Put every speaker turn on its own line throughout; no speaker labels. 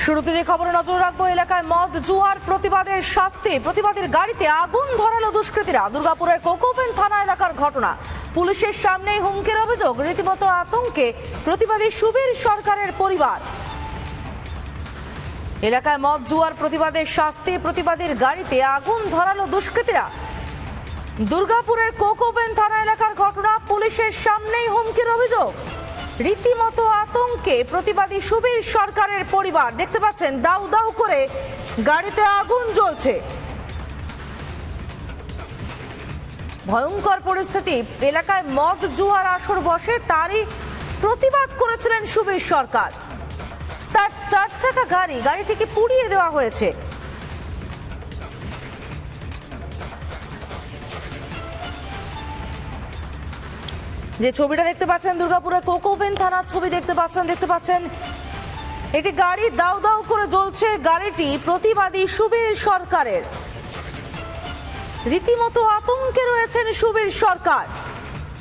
শুরুতে যে খবরে নজর রাখবো, এলাকায় মদ জুয়ার প্রতিবাদের শাস্তি, প্রতিবাদের গাড়িতে আগুন ধরালো দুষ্কৃতীরা। দুর্গাপুরের কোকোভেন থানা এলাকার ঘটনা। পুলিশের সামনেই হুমকির অভিযোগ, রীতিমতো আতঙ্কে প্রতিবাদী সুবীর সরকারের পরিবার। এলাকায় মদ জুয়ার প্রতিবাদের শাস্তি, প্রতিবাদের গাড়িতে আগুন ধরালো দুষ্কৃতীরা। দুর্গাপুরের কোকোভেন থানা এলাকার ঘটনা। পুলিশের সামনেই হুমকির অভিযোগ, রীতিমতো আতঙ্কে প্রতিবাদী সুবীর সরকারের পরিবার। দেখতে পাচ্ছেন দাউ দাউ করে গাড়িতে আগুন জ্বলছে। ভয়ঙ্কর পরিস্থিতি। এলাকায় মদ জুয়ার আসর বসে, তারই প্রতিবাদ করেছিলেন সুবীর সরকার। তার 4 চাকা গাড়িটিকে পুড়িয়ে দেওয়া হয়েছে। যে ছবিটা দেখতে পাচ্ছেন দুর্গাপুরের কোকোভেন থানার ছবি দেখতে পাচ্ছেন একটি গাড়ি দাউ দাউ করে জ্বলছে। গাড়িটি প্রতিবাদী সুবীর সরকারের। রীতিমতো আতঙ্কে রয়েছেন সুবীর সরকার।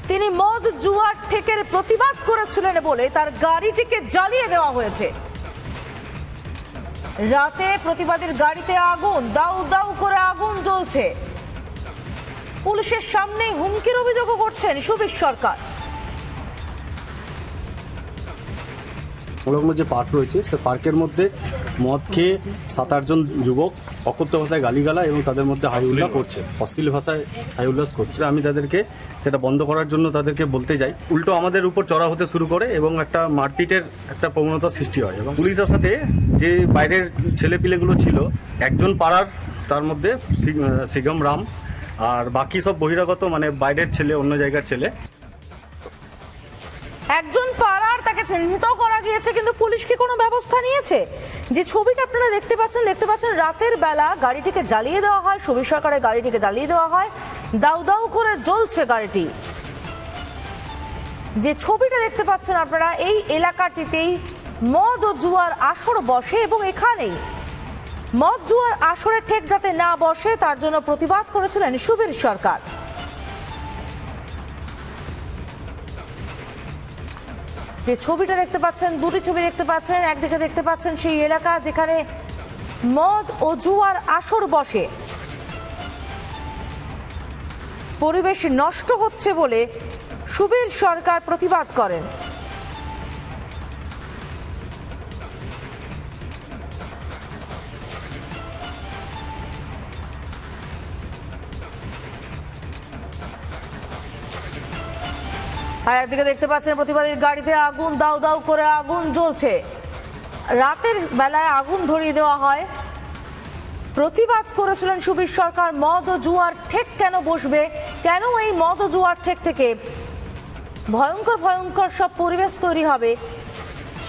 তিনি মদ জুয়ার ঠেকের প্রতিবাদ করেছিলেন বলে তার গাড়িটিকে জ্বালিয়ে দেওয়া হয়েছে। রাতে প্রতিবাদীর গাড়িতে আগুন, দাউ দাউ করে আগুন জ্বলছে। পুলিশের সামনে হুমকির অভিযোগও করছেন সুবীর সরকার।
সংলগ্ন যে পার্ক রয়েছে সে পার্কের মধ্যে মদ খেয়ে 7-8 জন যুবক অকথ্য ভাষায় গালিগালা এবং তাদের মধ্যে হাই উল্লাস করছে, অশ্লীল ভাষায় হাই উল্লাস করছে। আমি তাদেরকে সেটা বন্ধ করার জন্য তাদেরকে বলতে যাই, উল্টো আমাদের উপর চড়া হতে শুরু করে এবং একটা মারপিটের একটা প্রবণতা সৃষ্টি হয়। এবং পুলিশের সাথে যে বাইরের ছেলেপিলেগুলো ছিল, একজন পাড়ার, তার মধ্যে সিগম রাম, আর বাকি সব বহিরাগত, মানে বাইরের ছেলে, অন্য জায়গার ছেলে।
একজন পাড়ার, তাকে চিহ্নিত করা গিয়েছে, কিন্তু পুলিশ কি কোনো ব্যবস্থা নিয়েছে? যে ছবিটা আপনারা দেখতে পাচ্ছেন রাতের বেলা গাড়িটিকে জ্বালিয়ে দেওয়া হয়, সুবীর সরকারের গাড়িটিকে জ্বালিয়ে দেওয়া হয়, দাউ দাউ করে জ্বলছে গাড়িটি। যে ছবিটা দেখতে পাচ্ছেন আপনারা, এই এলাকাটিতেই মদ ও জুয়ার আসর বসে এবং এখানেই মদ জুয়ার আসরের ঠেক যাতে না বসে তার জন্য প্রতিবাদ করেছিলেন সুবীর সরকার। যে ছবিটা দেখতে পাচ্ছেন, দুটি ছবি দেখতে পাচ্ছেন। একদিকে দেখতে পাচ্ছেন সেই এলাকা যেখানে মদ ও জুয়ার আসর বসে, পরিবেশ নষ্ট হচ্ছে বলে সুবীর সরকার প্রতিবাদ করেন। আর একদিকে দেখতে পাচ্ছেন প্রতিবাদীর গাড়িতে আগুন, দাউ দাউ করে আগুন জ্বলছে। রাতের বেলায় আগুন ধরিয়ে দেওয়া হয়। প্রতিবাদ করেছিলেন সুবীর সরকার। মদ ও জুয়ার ঠেক কেন বসবে, কেন এই মদ ও জুয়ার ঠেক থেকে ভয়ঙ্কর সব পরিবেশ তৈরি হবে,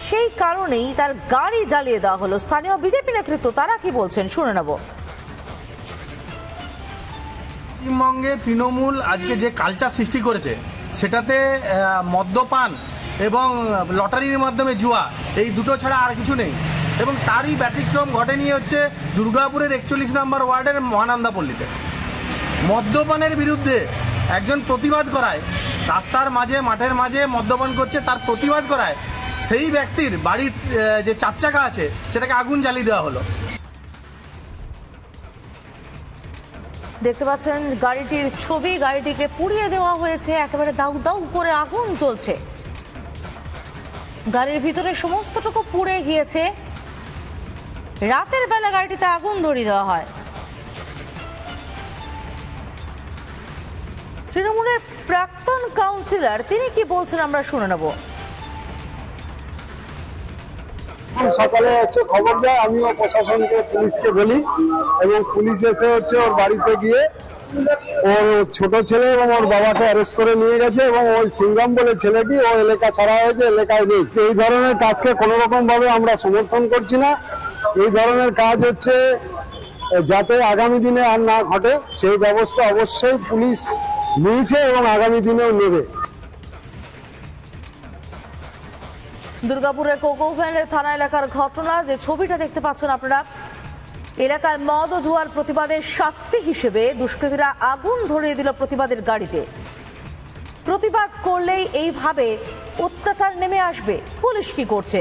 সেই কারণেই তার গাড়ি জ্বালিয়ে দেওয়া হলো। স্থানীয় বিজেপি নেতৃত্ব তারা কি বলছেন শুনে নেব।
পশ্চিমবঙ্গে তৃণমূল আজকে যে কালচার সৃষ্টি করেছে, সেটাতে মদ্যপান এবং লটারির মাধ্যমে জুয়া, এই দুটো ছাড়া আর কিছু নেই। এবং তারই ব্যতিক্রম ঘটেনি হচ্ছে দুর্গাপুরের 41 নম্বর ওয়ার্ডের মহানন্দাপল্লীতে। মদ্যপানের বিরুদ্ধে একজন প্রতিবাদ করায়, রাস্তার মাঝে, মাঠের মাঝে মদ্যপান করছে, তার প্রতিবাদ করায় সেই ব্যক্তির বাড়ির যে 4 চাকা আছে সেটাকে আগুন জ্বালিয়ে দেওয়া হলো।
দেখতে পাচ্ছেন গাড়িটির ছবি, গাড়িটিকে পুড়িয়ে দেওয়া হয়েছে, একেবারে দাউ দাউ করে আগুন জ্বলছে। গাড়ির ভিতরে সমস্তটুকু পুড়ে গিয়েছে। রাতের বেলা গাড়িটিতে আগুন ধরিয়ে দেওয়া হয়। তৃণমূলের প্রাক্তন কাউন্সিলর তিনি কি বলছেন আমরা শুনে নেব।
সকালে খবর যায়, আমিও প্রশাসনকে, পুলিশকে বলি এবং পুলিশ এসে ওর বাড়িতে গিয়ে ওর ছোট ছেলে এবং ওর বাবাকে অ্যারেস্ট করে নিয়ে গেছে এবং ওই সিঙ্গাম বলে ছেলেটি ও এলাকা ছাড়া হয়েছে, এলাকায় নেই। এই ধরনের কাজকে কোনো রকম ভাবে আমরা সমর্থন করছি না। এই ধরনের কাজ যাতে আগামী দিনে আর না ঘটে সেই ব্যবস্থা অবশ্যই পুলিশ নিয়েছে এবং আগামী দিনেও নেবে।
দুর্গাপুরের কোকোভেন থানা এলাকার ঘটনা। যে ছবিটা দেখতে পাচ্ছেন আপনারা, এলাকায় মদ ও জুয়ার প্রতিবাদের শাস্তি হিসেবে দুষ্কৃতীরা আগুন ধরিয়ে দিল প্রতিবাদের গাড়িতে। প্রতিবাদ করলেই এইভাবে অত্যাচার নেমে আসবে। পুলিশ কি করছে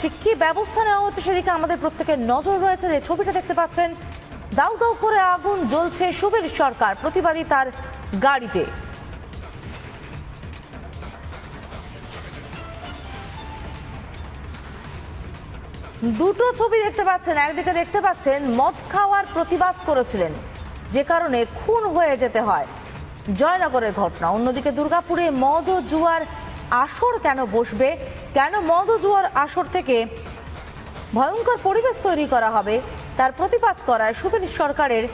ঠিক কি ব্যবস্থা নেওয়া হচ্ছে সেদিকে আমাদের প্রত্যেকের নজর রয়েছে। যে ছবিটা দেখতে পাচ্ছেন, দাউ দাউ করে আগুন জ্বলছে সুবীর সরকার প্রতিবাদী তার গাড়িতে। দুটো ছবি দেখতে পাচ্ছেন, একদিকে দেখতে পাচ্ছেন মদ খাওয়ার প্রতিবাদ করেছিলেন, যে কারণে খুন হয়ে যেতে হয়, জয়নগরের ঘটনা। অন্যদিকে দুর্গাপুরে মদ ও জুয়ার আসর কেন বসবে, কেন মদ ও জুয়ার আসর থেকে ভয়ঙ্কর পরিবেশ তৈরি করা হবে, তার প্রতিবাদ করায় সুবীর সরকারের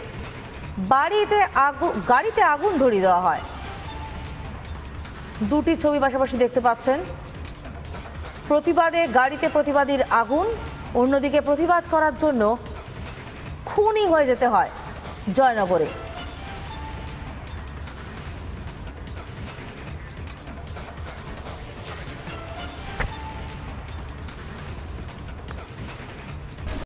গাড়িতে আগুন ধরিয়ে দেওয়া হয়। দুটি ছবি পাশাপাশি দেখতে পাচ্ছেন, প্রতিবাদে গাড়িতে প্রতিবাদীর আগুন, অন্যদিকে প্রতিবাদ করার জন্য খুনই হয়ে যেতে হয় জয়নগরে।